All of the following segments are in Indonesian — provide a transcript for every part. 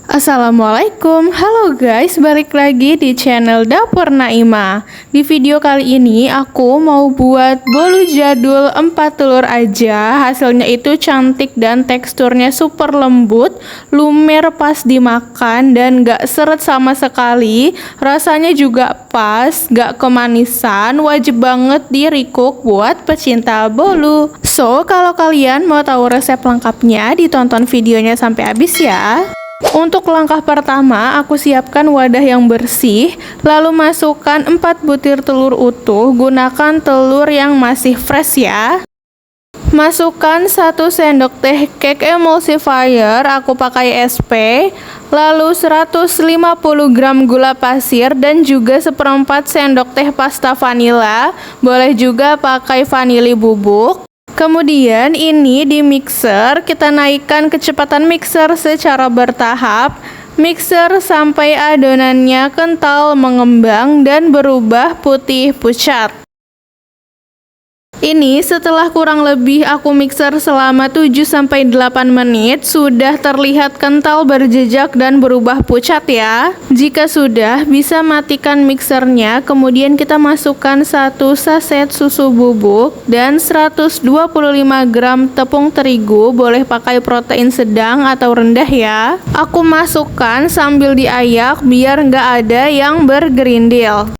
Assalamualaikum, halo guys, balik lagi di channel Dapur Naima. Di video kali ini aku mau buat bolu jadul 4 telur aja. Hasilnya itu cantik dan teksturnya super lembut, lumer pas dimakan dan gak seret sama sekali. Rasanya juga pas, gak kemanisan, wajib banget di recook buat pecinta bolu. So, kalau kalian mau tahu resep lengkapnya, ditonton videonya sampai habis ya. Untuk langkah pertama, aku siapkan wadah yang bersih, lalu masukkan 4 butir telur utuh, gunakan telur yang masih fresh ya. Masukkan 1 sendok teh cake emulsifier, aku pakai SP, lalu 150 gram gula pasir dan juga 1/4 sendok teh pasta vanila, boleh juga pakai vanili bubuk. Kemudian ini di mixer, kita naikkan kecepatan mixer secara bertahap. Mixer sampai adonannya kental mengembang dan berubah putih pucat. Ini setelah kurang lebih aku mixer selama 7-8 menit, sudah terlihat kental berjejak dan berubah pucat ya. Jika sudah, bisa matikan mixernya, kemudian kita masukkan 1 saset susu bubuk dan 125 gram tepung terigu, boleh pakai protein sedang atau rendah ya. Aku masukkan sambil diayak biar nggak ada yang bergerindil.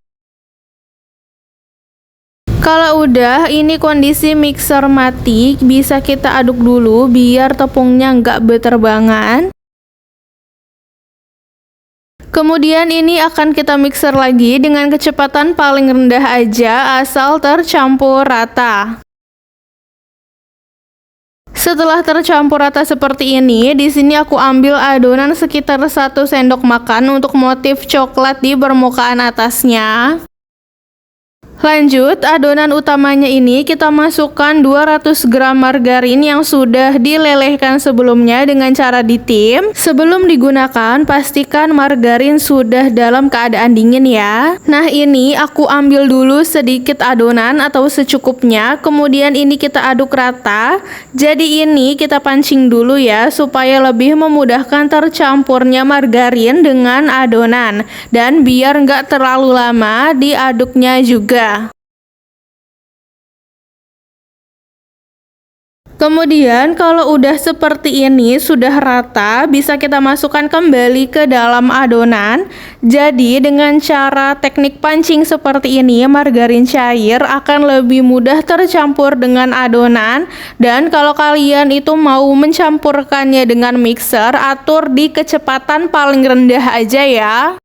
Kalau udah ini kondisi mixer mati, bisa kita aduk dulu biar tepungnya nggak beterbangan. Kemudian ini akan kita mixer lagi dengan kecepatan paling rendah aja asal tercampur rata. Setelah tercampur rata seperti ini, di sini aku ambil adonan sekitar 1 sendok makan untuk motif coklat di permukaan atasnya. Lanjut, adonan utamanya ini kita masukkan 200 gram margarin yang sudah dilelehkan sebelumnya dengan cara ditim. Sebelum digunakan, pastikan margarin sudah dalam keadaan dingin ya. Nah, ini aku ambil dulu sedikit adonan atau secukupnya, kemudian ini kita aduk rata. Jadi ini kita pancing dulu ya, supaya lebih memudahkan tercampurnya margarin dengan adonan. Dan biar nggak terlalu lama diaduknya juga. Kemudian kalau udah seperti ini, sudah rata, bisa kita masukkan kembali ke dalam adonan. Jadi dengan cara teknik pancing seperti ini, margarin cair akan lebih mudah tercampur dengan adonan. Dan kalau kalian itu mau mencampurkannya dengan mixer, atur di kecepatan paling rendah aja ya.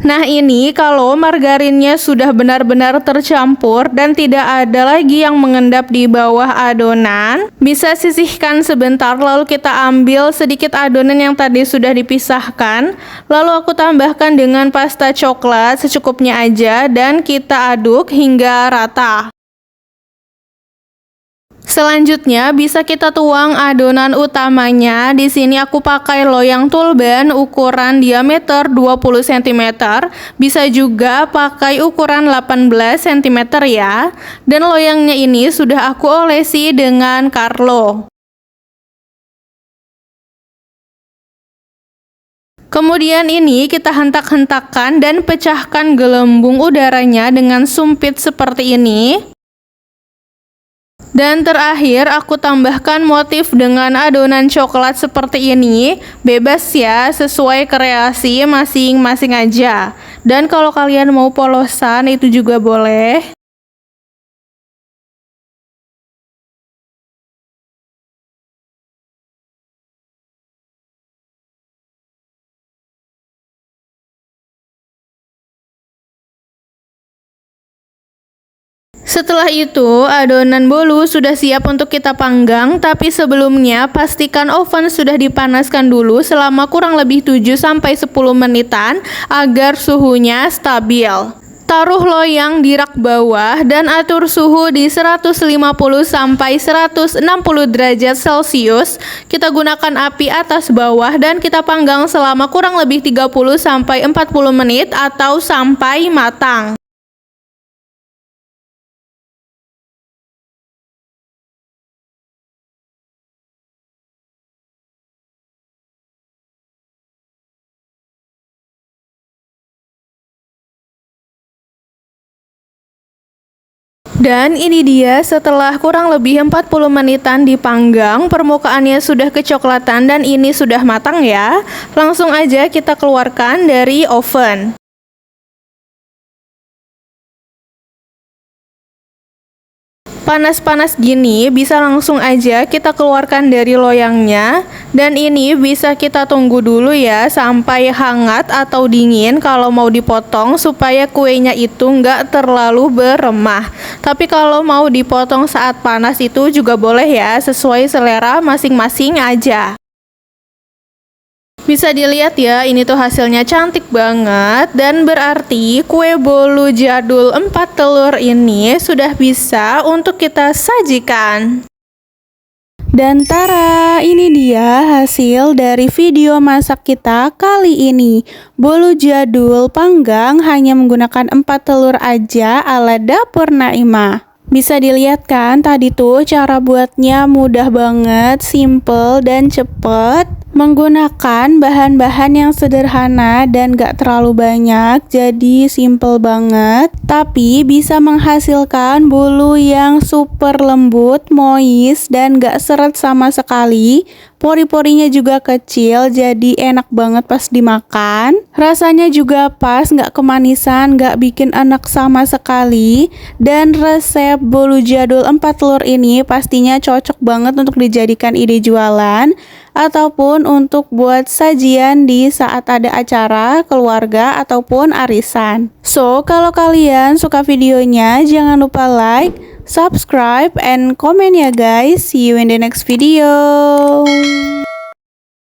Nah, ini kalau margarinnya sudah benar-benar tercampur dan tidak ada lagi yang mengendap di bawah adonan, bisa sisihkan sebentar, lalu kita ambil sedikit adonan yang tadi sudah dipisahkan, lalu aku tambahkan dengan pasta coklat secukupnya aja dan kita aduk hingga rata. Selanjutnya bisa kita tuang adonan utamanya. Di sini aku pakai loyang tulban ukuran diameter 20 cm. Bisa juga pakai ukuran 18 cm ya. Dan loyangnya ini sudah aku olesi dengan Carlo. Kemudian ini kita hentak-hentakkan dan pecahkan gelembung udaranya dengan sumpit seperti ini. Dan terakhir aku tambahkan motif dengan adonan coklat seperti ini. Bebas ya, sesuai kreasi masing-masing aja. Dan kalau kalian mau polosan itu juga boleh. Setelah itu, adonan bolu sudah siap untuk kita panggang, tapi sebelumnya pastikan oven sudah dipanaskan dulu selama kurang lebih 7-10 menitan agar suhunya stabil. Taruh loyang di rak bawah dan atur suhu di 150-160 derajat Celcius. Kita gunakan api atas bawah dan kita panggang selama kurang lebih 30-40 menit atau sampai matang. Dan ini dia setelah kurang lebih 40 menitan dipanggang, permukaannya sudah kecoklatan dan ini sudah matang ya. Langsung aja kita keluarkan dari oven. Panas-panas gini bisa langsung aja kita keluarkan dari loyangnya. Dan ini bisa kita tunggu dulu ya sampai hangat atau dingin kalau mau dipotong, supaya kuenya itu nggak terlalu beremah. Tapi kalau mau dipotong saat panas itu juga boleh ya, sesuai selera masing-masing aja. Bisa dilihat ya, ini tuh hasilnya cantik banget, dan berarti kue bolu jadul 4 telur ini sudah bisa untuk kita sajikan. Dan tara, ini dia hasil dari video masak kita kali ini. Bolu jadul panggang hanya menggunakan 4 telur aja ala dapur Naimah. Bisa dilihat kan, tadi tuh cara buatnya mudah banget, simple dan cepet. Menggunakan bahan-bahan yang sederhana dan gak terlalu banyak, jadi simple banget. Tapi bisa menghasilkan bolu yang super lembut, moist, dan gak seret sama sekali. Pori-porinya juga kecil, jadi enak banget pas dimakan. Rasanya juga pas, gak kemanisan, gak bikin enak sama sekali. Dan resep bolu jadul 4 telur ini pastinya cocok banget untuk dijadikan ide jualan ataupun untuk buat sajian di saat ada acara keluarga ataupun arisan. So, kalau kalian suka videonya, jangan lupa like, subscribe, and comment ya guys. See you in the next video.